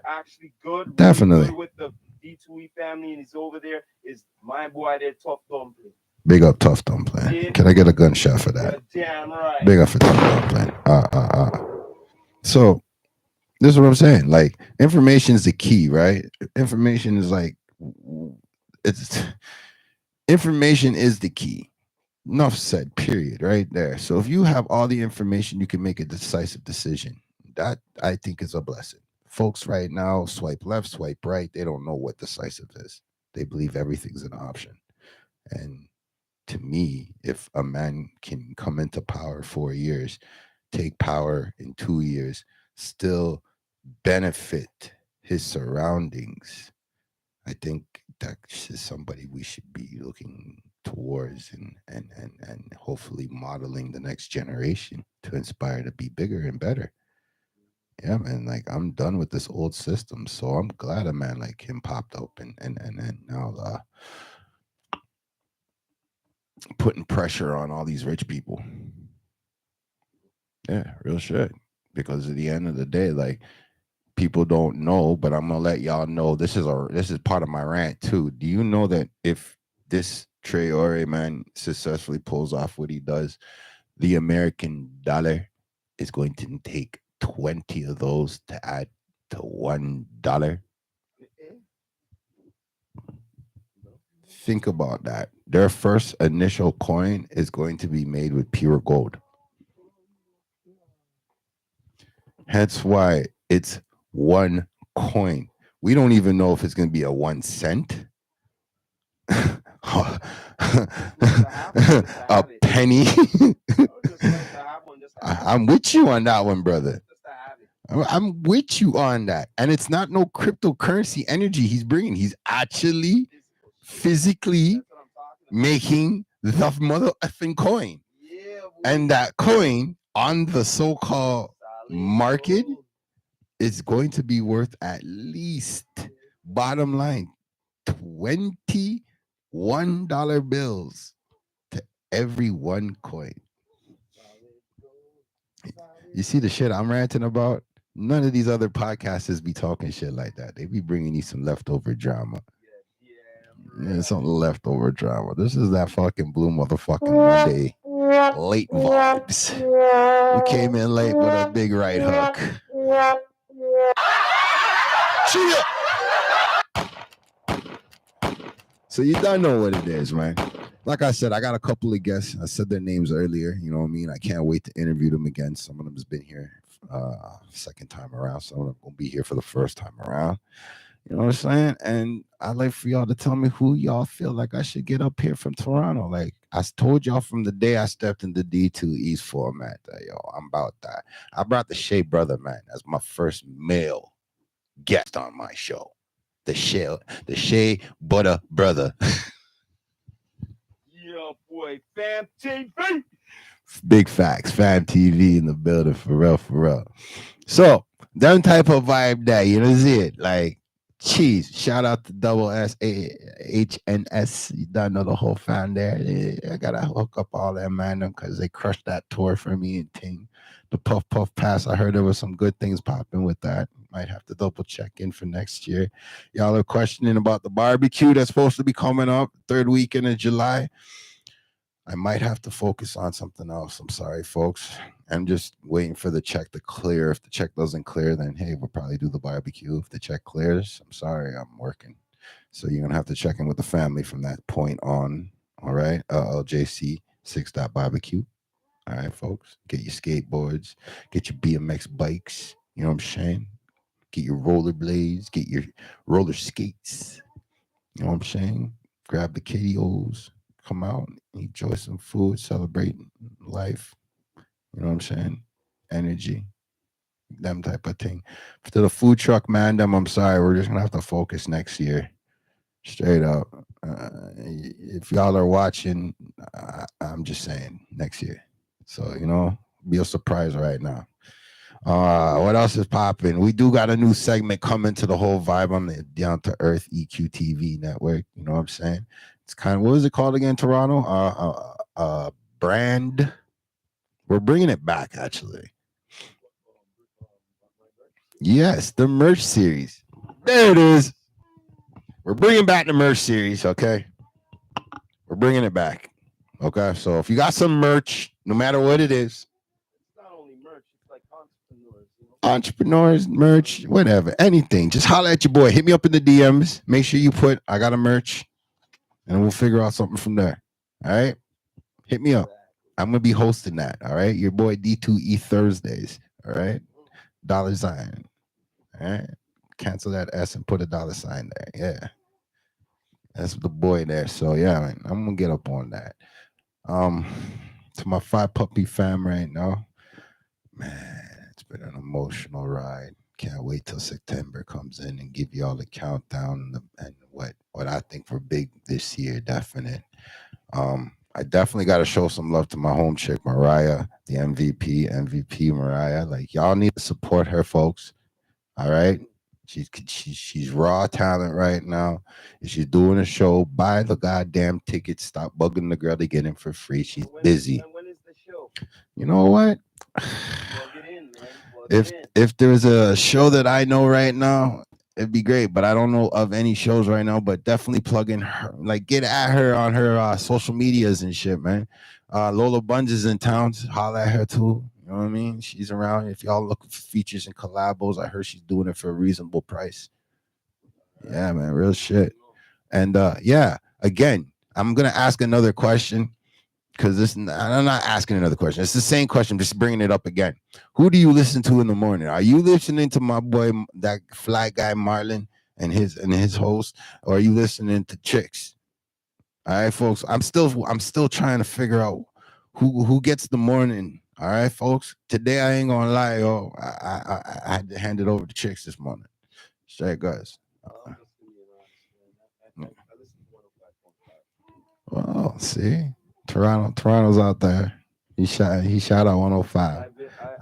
actually good. Definitely. Good with the D2E family, and he's over there. Is my boy there, Tough Dumpling. Big up Tough Dumpling. Yeah. Can I get a gunshot for that? Yeah, damn right. Big up for Tough Dumpling. So this is what I'm saying. Like, information is the key, right? Information is like, information is the key. Enough said, period, right there. So if you have all the information, you can make a decisive decision. That, I think, is a blessing. Folks right now swipe left, swipe right. They don't know what decisive is. They believe everything's an option. And to me, if a man can come into power 4 years, take power in 2 years, still benefit his surroundings, I think that is somebody we should be looking towards and hopefully modeling the next generation to inspire to be bigger and better. Yeah, man, like I'm done with this old system. So I'm glad a man like him popped up and now putting pressure on all these rich people. Yeah, real shit. Because at the end of the day, like, people don't know, but I'm gonna let y'all know this is part of my rant too. Do you know that if this Traore man successfully pulls off what he does, the American dollar is going to take 20 of those to add to $1? Think about that. Their first initial coin is going to be made with pure gold. Hence why it's one coin. We don't even know if it's going to be a 1 cent, a penny. I'm with you on that one, brother. I'm with you on that. And it's not no cryptocurrency energy he's bringing. He's actually physically making the mother effing coin. And that coin on the so-called market is going to be worth at least, bottom line, $21 bills to every one coin. You see the shit I'm ranting about? None of these other podcasters be talking shit like that. They be bringing you some leftover drama. Yeah, some leftover drama. This is that fucking Blue motherfucking Monday late vibes. We came in late with a big right hook. So you don't know what it is, man. like I said, I got a couple of guests. I said their names earlier. You know what I mean? I can't wait to interview them again. Some of them has been here second time around. Some of them gonna be here for the first time around. You know what I'm saying? And I'd like for y'all to tell me who y'all feel like I should get up here from Toronto. Like told y'all from the day I stepped into D2 East format that yo, I'm about that. I brought the Shea brother, man, as my first male guest on my show. The Shea Butter brother. Yeah, boy, Fam TV. Big facts, Fam TV in the building, for real, for real. So, them type of vibe that, you know, see it. Like, cheese. Shout out to Double S HNS. You don't know the whole fan there. I gotta hook up all that man because they crushed that tour for me and Ting. The Puff Puff Pass. I heard there was some good things popping with that. Might have to double check in for next year. Y'all are questioning about the barbecue that's supposed to be coming up third weekend of July. I might have to focus on something else. I'm sorry, folks. I'm just waiting for the check to clear. If the check doesn't clear, then hey, we'll probably do the barbecue. If the check clears, I'm sorry, I'm working. So you're gonna have to check in with the family from that point on. All right. LJC 6 barbecue. All right, folks. Get your skateboards, get your BMX bikes. You know what I'm saying? Get your rollerblades, get your roller skates. You know what I'm saying? Grab the KDOs, come out, enjoy some food, celebrate life. You know what I'm saying? Energy, them type of thing. To the food truck man, them, I'm sorry, we're just gonna have to focus next year. Straight up. If y'all are watching, I'm just saying next year. So be a surprise right now. What else is popping? We do got a new segment coming to the whole vibe on the Down to Earth EQTV network. You know what I'm saying? It's kind of, what is it called again, Toronto? Brand. We're bringing it back, actually. Yes, the merch series. There it is. We're bringing back the merch series, okay? We're bringing it back. Okay, so if you got some merch, no matter what it is, it's not only merch, it's like entrepreneurs. Entrepreneurs, merch, whatever, anything. Just holler at your boy. Hit me up in the DMs. Make sure you put, I got a merch, and we'll figure out something from there. All right? Hit me up. I'm going to be hosting that. All right? Your boy D2E Thursdays. All right? $sign. All right? Cancel that S and put a $sign there. Yeah. That's the boy there. So yeah, man, I'm gonna get up on that. To my 5 puppy fam right now, man, it's been an emotional ride. Can't wait till September comes in and give you all the countdown and what I think for big this year. Definite. I definitely got to show some love to my home chick Mariah, the MVP Mariah. Like y'all need to support her, folks. All right. She's raw talent right now. If she's doing a show, buy the goddamn ticket. Stop bugging the girl to get in for free. She's busy. When is the show? You know what? Plug it in, man. If there's a show that I know right now, it'd be great. But I don't know of any shows right now. But definitely plug in her. Like get at her on her social medias and shit, man. Lola Bunge is in town. Holla at her too. You know what I mean? She's around. If y'all looking for features and collabos, I heard she's doing it for a reasonable price. Yeah, man, real shit. And yeah, again, I'm gonna ask another question because I'm not asking another question. It's the same question, just bringing it up again. Who do you listen to in the morning? Are you listening to my boy, that fly guy Marlon and his host, or are you listening to Chicks? All right, folks. I'm still trying to figure out who gets the morning. All right, folks. Today I ain't gonna lie, yo. I had to hand it over to Chicks this morning. Straight guys. Well, see, Toronto's out there. He shot out 105.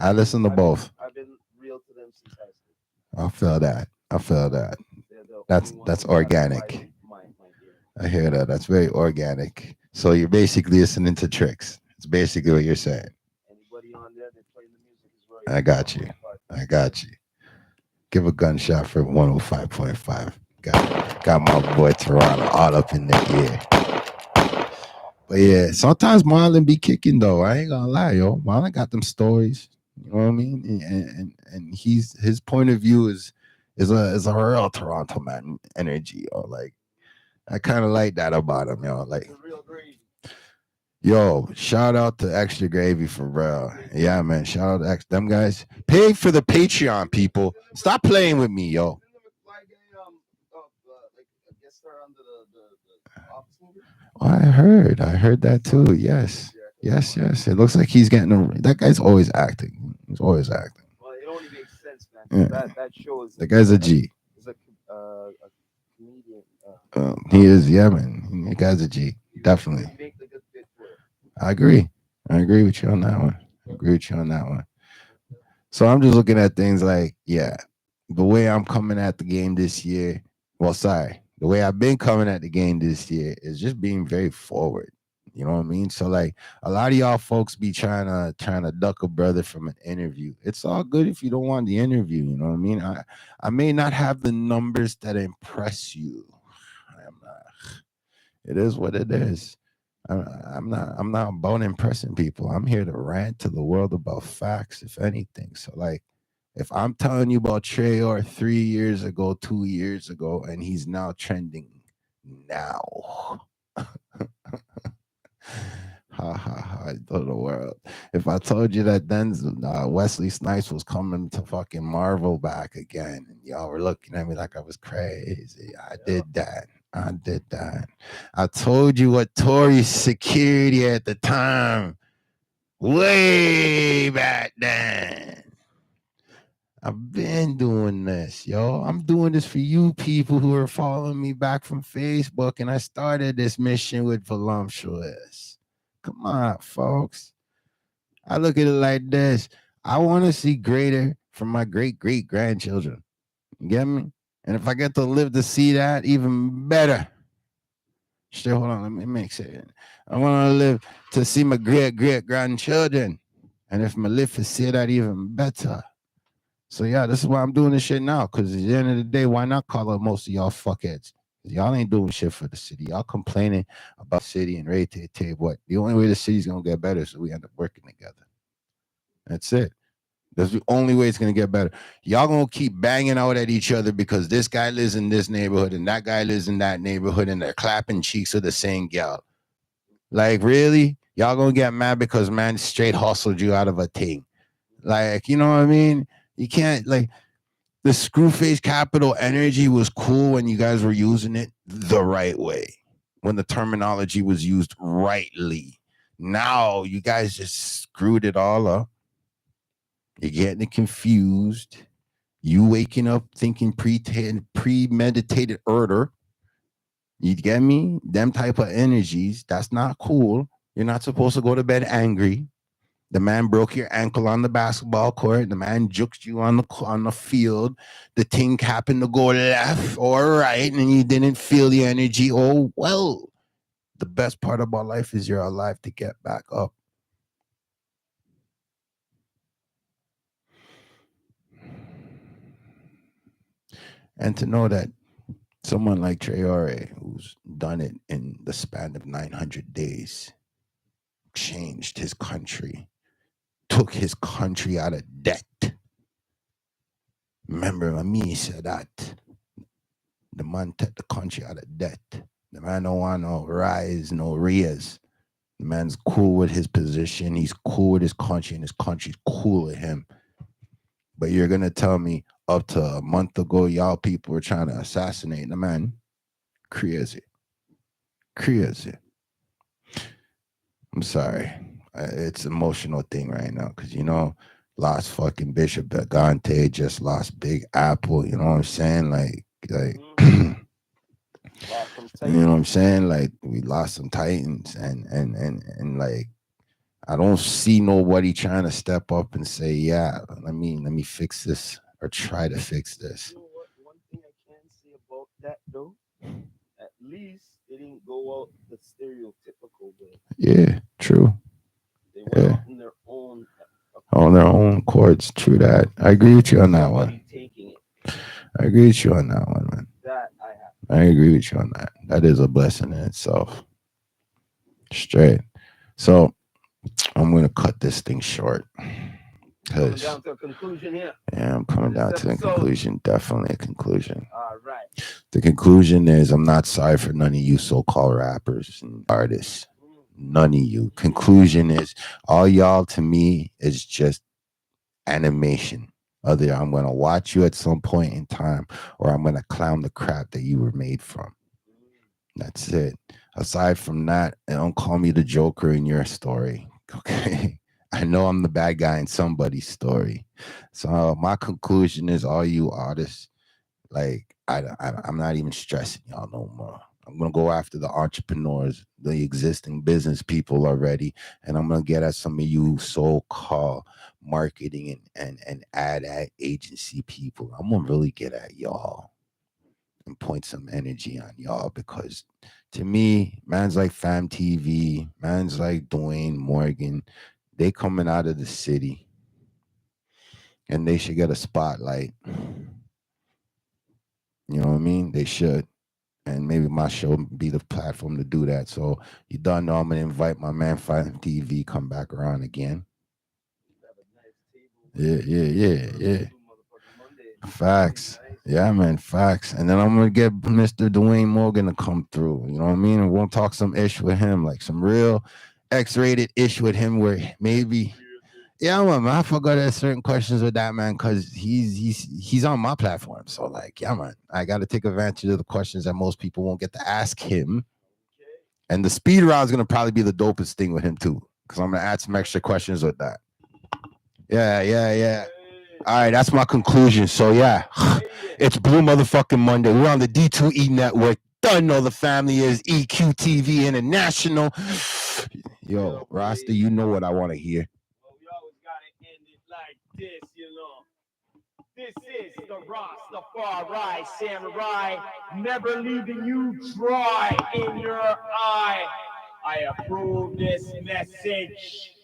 I listen to both. I've been real to them since high school. I feel that. That's organic. I hear that. That's very organic. So you're basically listening to Tricks. It's basically what you're saying. Anybody on there that play the music is right. I got you. Give a gunshot for 105.5. Got my boy Toronto all up in the ear. But yeah, sometimes Marlon be kicking though. I ain't gonna lie, yo. Marlon got them stories. You know what I mean? And his point of view is a real Toronto man energy, or like I kind of like that about him, yo. Like Yo, shout out to Extra Gravy for real. Yeah, man. Shout out to them guys. Pay for the Patreon, people. Stop playing with me, yo. Oh, I heard that too. Yes. Yes. It looks like he's getting that guy's always acting. He's always acting. Well, it only makes sense, man. Yeah. That shows. The guy's a G. He's a comedian. He is, yeah, man. The guy's a G. Definitely. I agree with you on that one. So I'm just looking at things like, yeah, the way I'm coming at the game this year. Well, sorry, the way I've been coming at the game this year is just being very forward. You know what I mean? So like a lot of y'all folks be trying to duck a brother from an interview. It's all good if you don't want the interview. You know what I mean? I may not have the numbers that impress you. I'm not. It is what it is. I'm not about impressing people. I'm here to rant to the world about facts, if anything. So like, if I'm telling you about Trayor 3 years ago, 2 years ago, and he's now trending now. Ha ha ha, to the world. If I told you that then Wesley Snipes was coming to fucking Marvel back again, and y'all were looking at me like I was crazy, I did that. I told you what Tory security at the time, way back then. I've been doing this, yo. I'm doing this for you people who are following me back from Facebook, and I started this mission with Voluptuous. Come on, folks. I look at it like this. I want to see greater from my great-great-grandchildren. You get me? And if I get to live to see that, even better. Still, hold on, let me make sense. I want to live to see my great-great-grandchildren. And if I live to see that, even better. So yeah, this is why I'm doing this shit now. Because at the end of the day, why not call out most of y'all fuckheads? Y'all ain't doing shit for the city. Y'all complaining about the city and ready to tell you what. The only way the city's gonna get better is we end up working together. That's it. That's the only way it's gonna get better. Y'all gonna keep banging out at each other because this guy lives in this neighborhood and that guy lives in that neighborhood and they're clapping cheeks of the same gal. Like, really? Y'all gonna get mad because man straight hustled you out of a thing. Like, you know what I mean? You can't, like, the Screwface Capital energy was cool when you guys were using it the right way, when the terminology was used rightly. Now you guys just screwed it all up. You're getting it confused. You waking up thinking premeditated murder. You get me? Them type of energies, that's not cool. You're not supposed to go to bed angry. The man broke your ankle on the basketball court. The man juked you on the field. The thing happened to go left or right, and you didn't feel the energy. Oh, well, the best part about life is you're alive to get back up. And to know that someone like Traore, who's done it in the span of 900 days, changed his country, took his country out of debt. Remember, Ami said that. The man took the country out of debt. The man don't want no rise, no rears. The man's cool with his position. He's cool with his country, and his country's cool with him. But you're going to tell me up to a month ago, y'all people were trying to assassinate the man? Crazy. I'm sorry. It's an emotional thing right now because, you know, lost fucking Bishop Bagante, just lost Big Apple. You know what I'm saying? Like, you know what I'm saying? Like, we lost some Titans and like, I don't see nobody trying to step up and say, yeah, let me fix this or try to fix this. You know what? One thing I can say about that though, at least they didn't go out the stereotypical way. Yeah, true. They went out in their own on their own chords. True that. I agree with you on that one. I agree with you on that one, man. That I agree with you on that. That is a blessing in itself. Straight. So I'm gonna cut this thing short. Coming down to a conclusion here. Yeah, I'm coming down to a conclusion. Definitely a conclusion. All right. The conclusion is I'm not sorry for none of you so-called rappers and artists. None of you. Conclusion is all y'all to me is just animation. Either I'm gonna watch you at some point in time, or I'm gonna clown the crap that you were made from. That's it. Aside from that, don't call me the Joker in your story. Okay. I know I'm the bad guy in somebody's story. So my conclusion is all you artists, like I'm not even stressing y'all no more. I'm gonna go after the entrepreneurs, the existing business people already, and I'm gonna get at some of you so-called marketing and ad agency people. I'm gonna really get at y'all and point some energy on y'all, because to me, man's like Fam TV, man's like Dwayne Morgan, they coming out of the city and they should get a spotlight. You know what I mean? They should. And maybe my show be the platform to do that. So you done know I'm gonna invite my man Fam TV come back around again. Yeah. Facts. Yeah, man, facts. And then I'm gonna get Mr. Dwayne Morgan to come through. You know what I mean? And we'll talk some ish with him, like some real X-rated ish with him, where maybe, yeah, man, I forgot there's certain questions with that man because he's on my platform. So like, yeah, man, I got to take advantage of the questions that most people won't get to ask him. And the speed round is gonna probably be the dopest thing with him too, because I'm gonna add some extra questions with that. Yeah. All right, that's my conclusion. So yeah, it's Blue motherfucking Monday. We're on the D2E network. Done know the family is EQTV International. Yo, Rasta, you know what I want to hear. Well, we always gotta end it like this, you know. This is the Rastafari Samurai, never leaving you dry in your eye. I approve this message.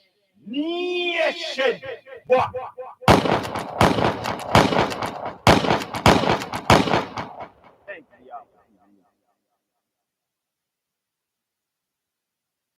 Nation. What?